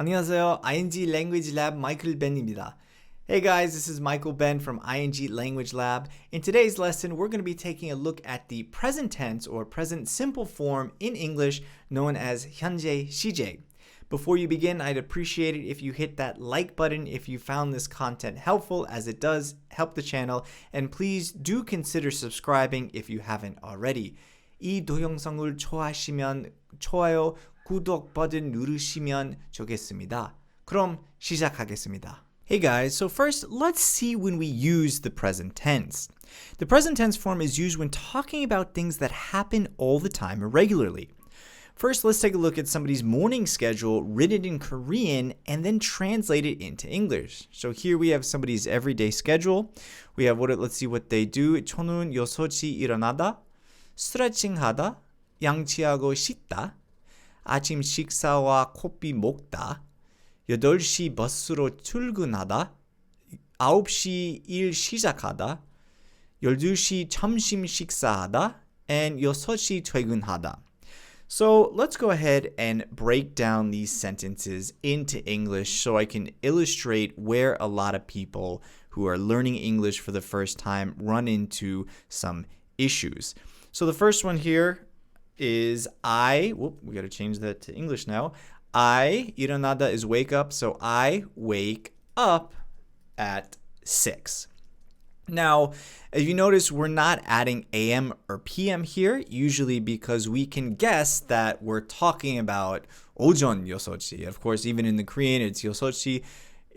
안녕하세요. 아이엔지 Language Lab Michael Ben입니다. Hey guys, this is Michael Ben from ING Language Lab. In today's lesson, we're going to be taking a look at the present tense or present simple form in English known as 현재시제. Before you begin, I'd appreciate it if you hit that like button if you found this content helpful, as it does help the channel, and please do consider subscribing if you haven't already. 이 동영상을 좋아하시면 좋아요, 구독 버튼 누르시면 좋겠습니다. 그럼 시작하겠습니다. Hey guys, so first let's see when we use the present tense. The present tense form is used when talking about things that happen all the time or regularly. First, let's take a look at somebody's morning schedule written in Korean and then translate it into English. So here we have somebody's everyday schedule. We have let's see what they do. 저는 6시 일어나다, 스트레칭하다, 양치하고 씻다, 아침 식사와 커피 먹다, 8시 버스로 출근하다, 9시 일 시작하다, 12시 점심 식사하다, and 6시 퇴근하다. So let's go ahead and break down these sentences into English so I can illustrate where a lot of people who are learning English for the first time run into some issues. So the first one here is we got to change that to English now. 일어나다 is wake up, so I wake up at 6. Now, as you notice, we're not adding AM or PM here, usually because we can guess that we're talking about 오전 6시. Of course, even in the Korean, it's 6시.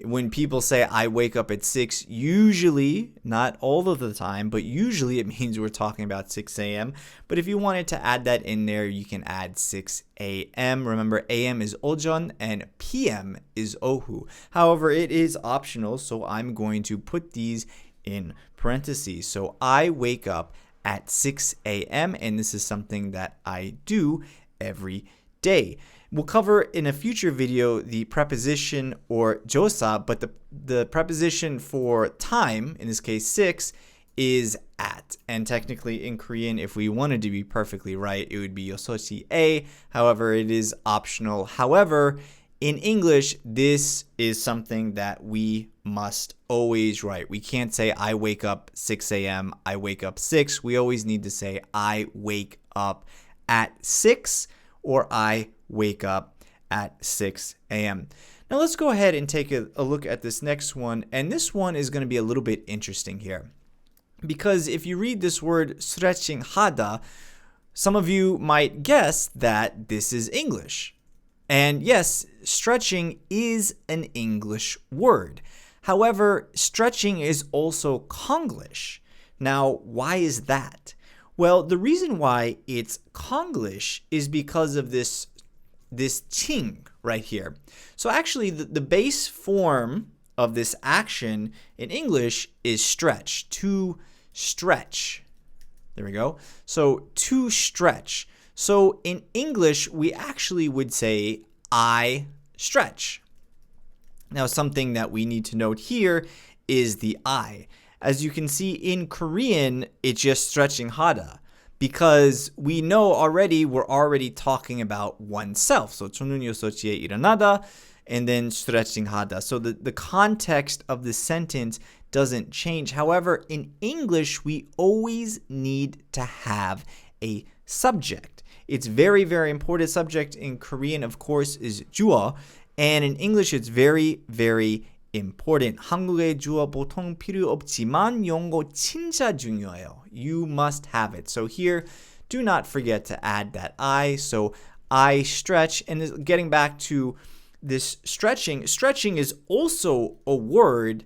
When people say I wake up at 6, usually, not all of the time, but usually it means we're talking about 6 a.m. But if you wanted to add that in there, you can add 6 a.m. Remember, AM is 오전 and PM is 오후. However, it is optional, so I'm going to put these in parentheses. So I wake up at 6 a.m. and this is something that I do every day. We'll cover in a future video the preposition or 조사, but the preposition for time, in this case 6, is at. And technically in Korean, if we wanted to be perfectly right, it would be 6시에. However, it is optional. However, in English, this is something that we must always write. We can't say I wake up 6 a.m., I wake up 6. We always need to say I wake up at 6 or I wake up at 6 a.m. Now let's go ahead and take a look at this next one. And this one is going to be a little bit interesting here. Because if you read this word 스트레칭하다, some of you might guess that this is English. And yes, stretching is an English word. However, stretching is also Konglish. Now, why is that? Well, the reason why it's Konglish is because of this 칭 right here. So actually, the base form of this action in English is stretch, to stretch. There we go. So, to stretch. So in English, we actually would say, I stretch. Now, something that we need to note here is the I. As you can see in Korean, it's just stret칭하다 because we know already we're already talking about oneself. So 저는 6시에 일어나다 and then stret칭하다. So the context of the sentence doesn't change. However, in English, we always need to have a subject. It's very, very important. Subject in Korean, of course, is 주어. And in English, it's very, very important. 한국의 주어 보통 필요 없지만 영어 진짜 중요해요. You must have it. So here, do not forget to add that I. So I stretch. And getting back to this stretching is also a word.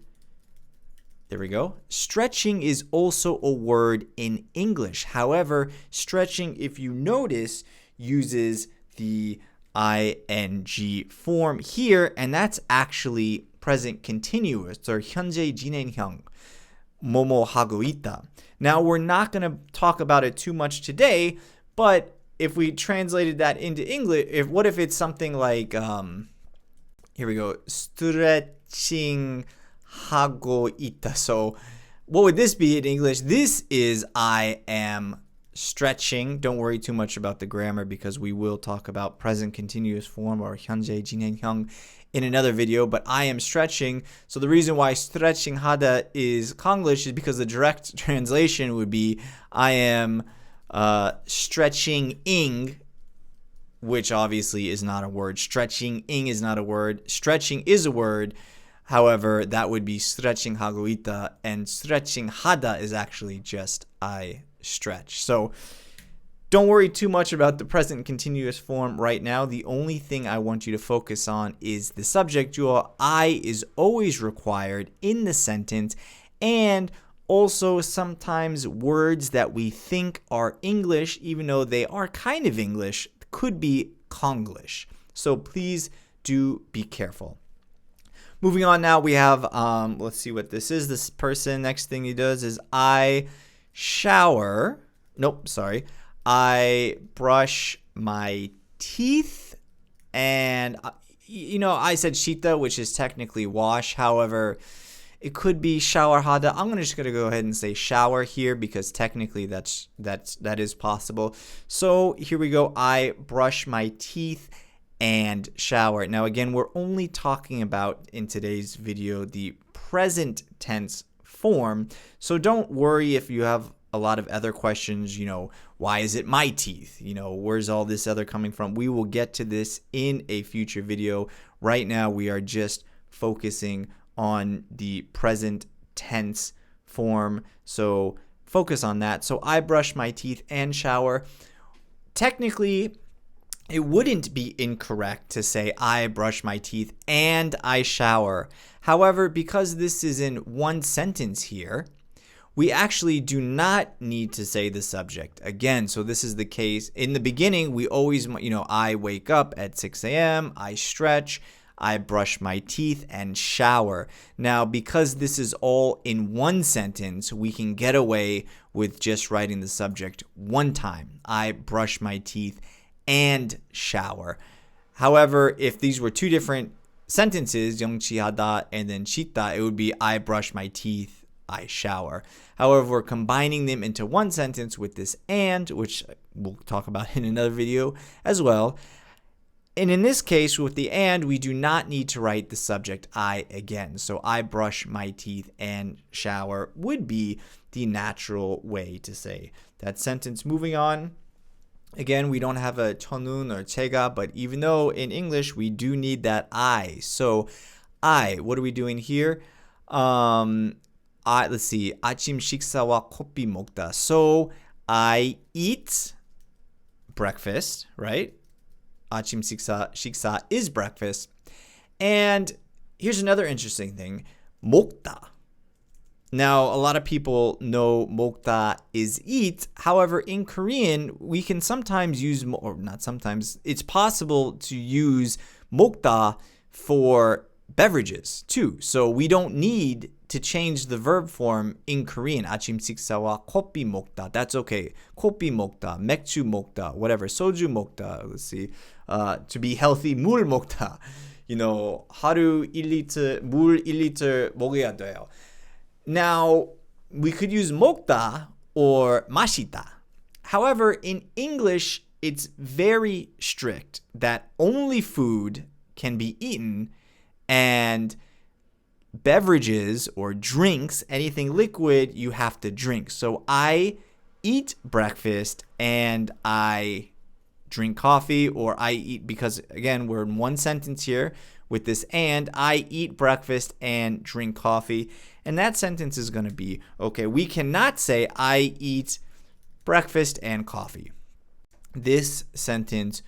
There we go. Stretching is also a word in English. However, stretching, if you notice, uses the ing form here, and that's actually present continuous, or 현재 진행형, 뭐뭐 하고 있다. Now, we're not going to talk about it too much today, but if we translated that into English, what if it's something like, here we go, stretching 하고 있다. So what would this be in English? This is I am stretching. Don't worry too much about the grammar because we will talk about present continuous form or 현재 진행형 in another video, but I am stretching. So the reason why stretching hada is Konglish is because the direct translation would be I am stretching ing, which obviously is not a word. Stretching ing is not a word. Stretching is a word. However, that would be stretching hago ita, and stretching hada is actually just I stretch. So don't worry too much about the present continuous form right now. The only thing I want you to focus on is the subject. Your I is always required in the sentence, and also sometimes words that we think are English, even though they are kind of English, could be Konglish. So please do be careful. Moving on now, we have, let's see what this is. This person, next thing he does is I shower. Nope, sorry. I brush my teeth, and, I said shita, which is technically wash. However, it could be shower hada. I'm just going to go ahead and say shower here because technically that is possible. So here we go. I brush my teeth and shower. Now, again, we're only talking about in today's video the present tense form. So don't worry if you have a lot of other questions, why is it my teeth? Where's all this other coming from? We will get to this in a future video. Right now, we are just focusing on the present tense form. So focus on that. So I brush my teeth and shower. Technically, it wouldn't be incorrect to say I brush my teeth and I shower. However, because this is in one sentence here, we actually do not need to say the subject again. So this is the case. In the beginning, we always, I wake up at 6 a.m., I stretch, I brush my teeth and shower. Now, because this is all in one sentence, we can get away with just writing the subject one time. I brush my teeth and shower. However, if these were two different sentences, 영치하다 and then shita, it would be I brush my teeth, I shower. However, we're combining them into one sentence with this and, which we'll talk about in another video as well. And in this case, with the and, we do not need to write the subject I again. So I brush my teeth and shower would be the natural way to say that sentence. Moving on. Again, we don't have a 저는 or 제가, but even though in English we do need that I. So I, what are we doing here? Let's see. 아침 식사와 커피 먹다. So I eat breakfast, right? 아침 식사 is breakfast. And here's another interesting thing. 먹다. Now, a lot of people know 먹다 is eat. However, in Korean, we can sometimes use, or not sometimes, it's possible to use 먹다 for beverages too. So we don't need to change the verb form in Korean. 아침 식사와 커피 먹다. That's okay. 커피 먹다, 맥주 먹다, whatever. 소주 먹다. Let's see. To be healthy, 물 먹다. 하루 1리터, 물 1리터 먹어야 돼요. Now, we could use 먹다 or 마시다. However, in English, it's very strict that only food can be eaten and beverages or drinks, anything liquid, you have to drink. So I eat breakfast and I drink coffee, or I eat, because again, we're in one sentence here with this and, I eat breakfast and drink coffee. And that sentence is going to be, okay, we cannot say I eat breakfast and coffee. This sentence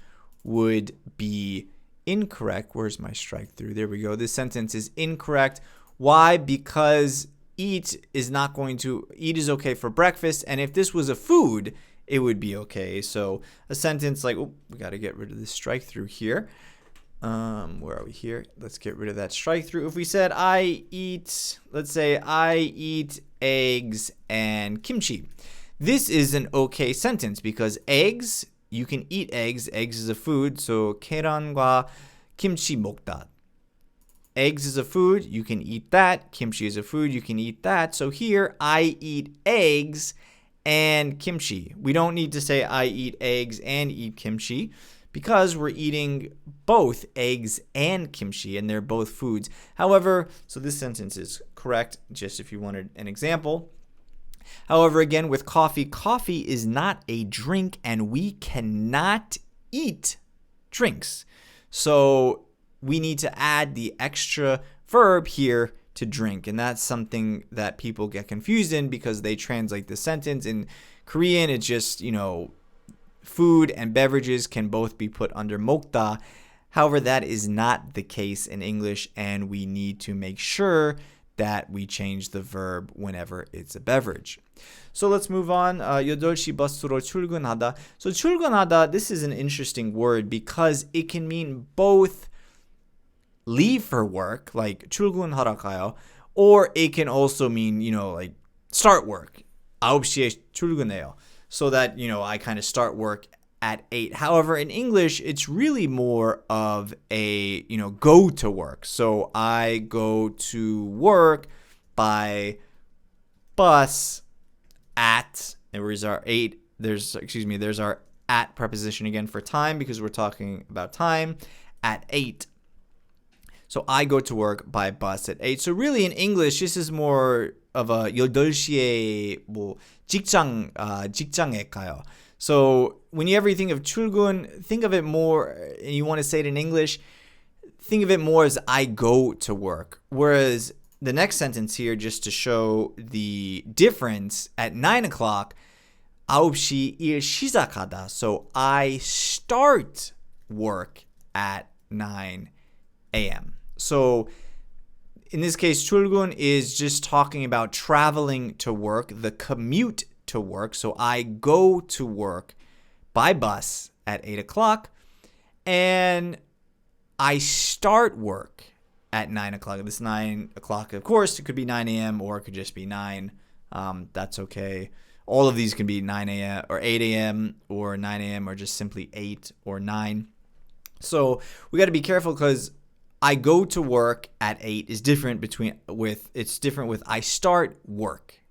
would be incorrect. Where's my strike through? There we go. This sentence is incorrect. Why? Because eat is okay for breakfast. And if this was a food, it would be okay. So a sentence like, we got to get rid of this strike through here. Where are we here? Let's get rid of that strike through. If we said let's say I eat eggs and kimchi. This is an okay sentence because eggs, you can eat eggs. Eggs is a food. So 계란과 김치 먹다. Eggs is a food. You can eat that. Kimchi is a food. You can eat that. So here, I eat eggs and kimchi. We don't need to say I eat eggs and eat kimchi because we're eating both eggs and kimchi, and they're both foods. However, so this sentence is correct, just if you wanted an example. However, again, with coffee, coffee is not a drink, and we cannot eat drinks. So we need to add the extra verb here to drink, and that's something that people get confused in because they translate the sentence. In Korean, it's just, food and beverages can both be put under 먹다. However, that is not the case in English, and we need to make sure that we change the verb whenever it's a beverage. So let's move on. 8시 버스로 출근하다. So 출근하다, this is an interesting word because it can mean both leave for work, like 출근하러 가요, or it can also mean, like start work. 9시에 출근해요. So that, I kind of start work at 8. However, in English, it's really more of a, go to work. So I go to work by bus at, and where's our 8? There's our at preposition again for time because we're talking about time at 8. So I go to work by bus at 8. So really in English, this is more of a 8시에 직장에 가요. So when you ever think of 출근, think of it more, and you want to say it in English, think of it more as I go to work. Whereas the next sentence here, just to show the difference, at 9 o'clock, 9시 일 시작하다. So I start work at 9 a.m. So in this case, 출근 is just talking about traveling to work, the commute to work. So I go to work by bus at 8 o'clock, and I start work at 9 o'clock. This 9 o'clock, of course, it could be 9 a.m. or it could just be 9. That's okay. All of these can be 9 a.m. or 8 a.m. or 9 a.m. or just simply 8 or 9. So we got to be careful because I go to work at 8 is different with I start work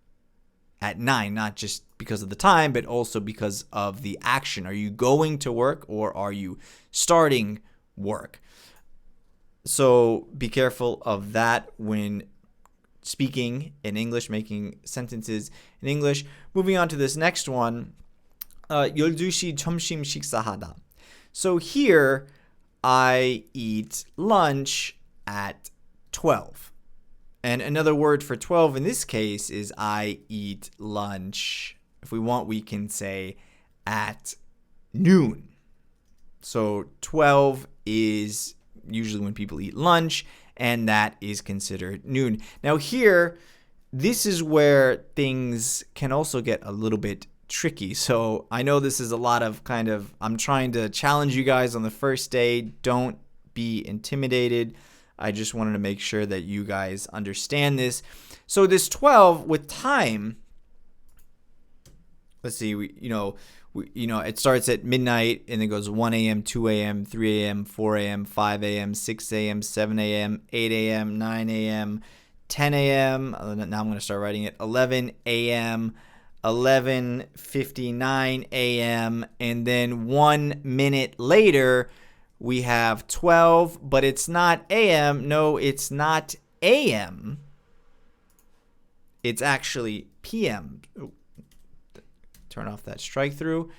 at 9, not just because of the time, but also because of the action. Are you going to work or are you starting work? So be careful of that when speaking in English, making sentences in English. Moving on to this next one, 12시 점심 식사하다. So here, I eat lunch at 12. And another word for 12 in this case is I eat lunch. If we want, we can say at noon. So 12 is usually when people eat lunch, and that is considered noon. Now here, this is where things can also get a little bit tricky. So I know this is a lot of I'm trying to challenge you guys on the first day. Don't be intimidated. I just wanted to make sure that you guys understand this. So this 12 with time, let's see, it starts at midnight and then goes 1 a.m., 2 a.m., 3 a.m., 4 a.m., 5 a.m., 6 a.m., 7 a.m., 8 a.m., 9 a.m., 10 a.m. Now I'm going to start writing it. 11 a.m., 11:59 a.m. and then 1 minute later we have 12, but it's not a.m. No, it's not a.m. It's actually p.m. Ooh, turn off that strike through.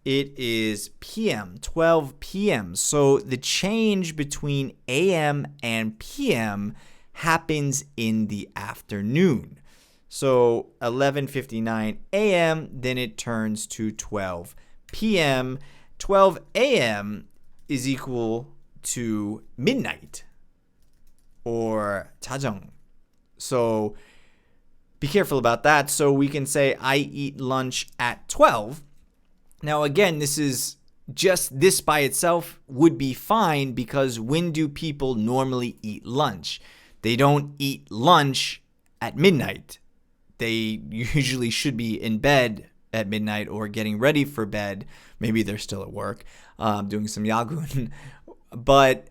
It is p.m., 12 p.m. So the change between a.m. and p.m. happens in the afternoon. So 11:59 a.m., then it turns to 12 p.m. 12 a.m. is equal to midnight or 자정. So be careful about that. So we can say I eat lunch at 12. Now again, this by itself would be fine because when do people normally eat lunch? They don't eat lunch at midnight. They usually should be in bed at midnight or getting ready for bed. Maybe they're still at work, doing some yagun. But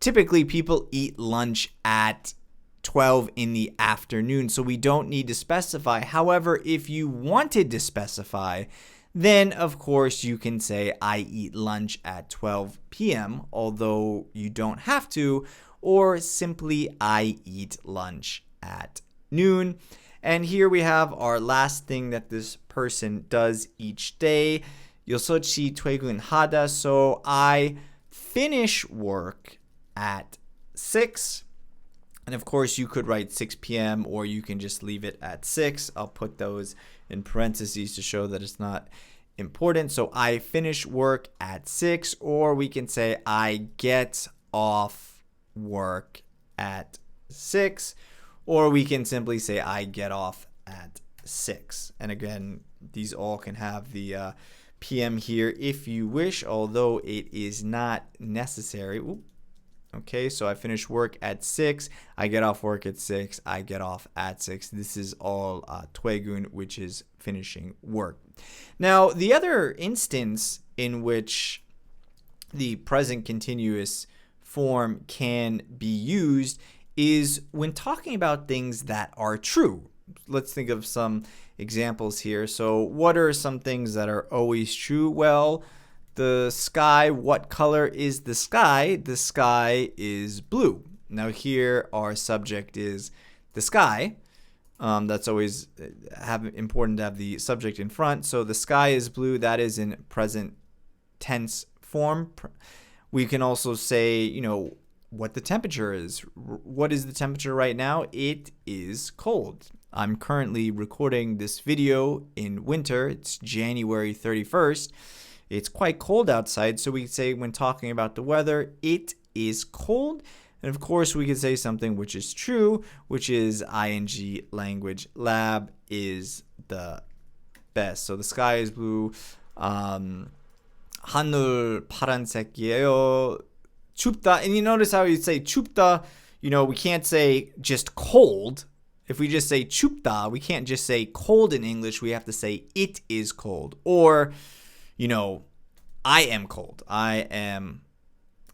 typically people eat lunch at 12 in the afternoon, so we don't need to specify. However, if you wanted to specify, then of course you can say I eat lunch at 12 p.m., although you don't have to, or simply I eat lunch at noon. And here we have our last thing that this person does each day. 6시 퇴근하다. So I finish work at 6. And of course, you could write 6 p.m. or you can just leave it at 6. I'll put those in parentheses to show that it's not important. So I finish work at 6, or we can say I get off work at 6, or we can simply say I get off at 6. And again, these all can have the PM here if you wish, although it is not necessary. Ooh. Okay, so I finish work at 6, I get off work at 6, I get off at 6. This is all 퇴근, which is finishing work. Now, the other instance in which the present continuous form can be used is when talking about things that are true. Let's think of some examples here. So what are some things that are always true? Well, the sky, what color is the sky? The sky is blue. Now here our subject is the sky. That's always important to have the subject in front. So the sky is blue. That is in present tense form. We can also say, what the temperature is. What is the temperature right now? It is cold. I'm currently recording this video in winter. It's January 31st. It's quite cold outside, so we could say when talking about the weather, it is cold. And of course, we could say something which is true, which is ING language lab is the best. So the sky is blue. 하늘 파란색이에요. 춥다. And you notice how you say 춥다, we can't say just cold. If we just say 춥다, we can't just say cold in English. We have to say it is cold. Or I am cold. I am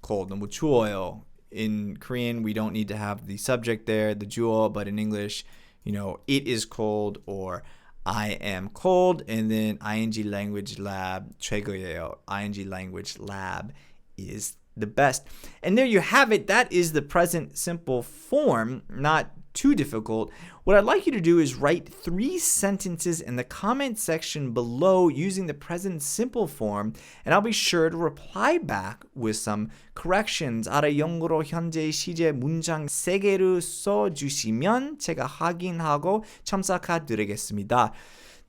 cold. 너무 추워요. In Korean, we don't need to have the subject there, the 주어, but in English, it is cold or I am cold. And then ING language lab 최고예요. ING language lab is the best. And there you have it. That is the present simple form. Not too difficult. What I'd like you to do is write 3 sentences in the comment section below using the present simple form, and I'll be sure to reply back with some corrections. 아래 영어로 현재 시제 문장 3개를 써주시면 제가 확인하고 첨삭해드리겠습니다.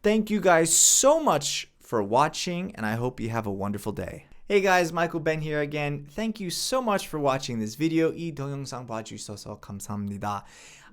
Thank you guys so much for watching, and I hope you have a wonderful day. Hey guys, Michael Ben here again. Thank you so much for watching this video. 이 동영상 봐주셔서 감사합니다.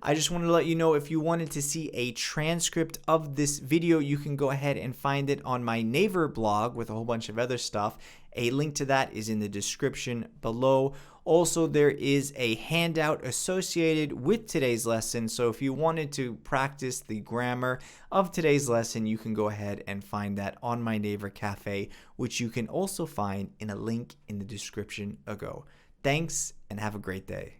I just wanted to let you know if you wanted to see a transcript of this video, you can go ahead and find it on my Naver blog with a whole bunch of other stuff. A link to that is in the description below. Also, there is a handout associated with today's lesson. So if you wanted to practice the grammar of today's lesson, you can go ahead and find that on my Naver Cafe, which you can also find in a link in the description below. Thanks and have a great day.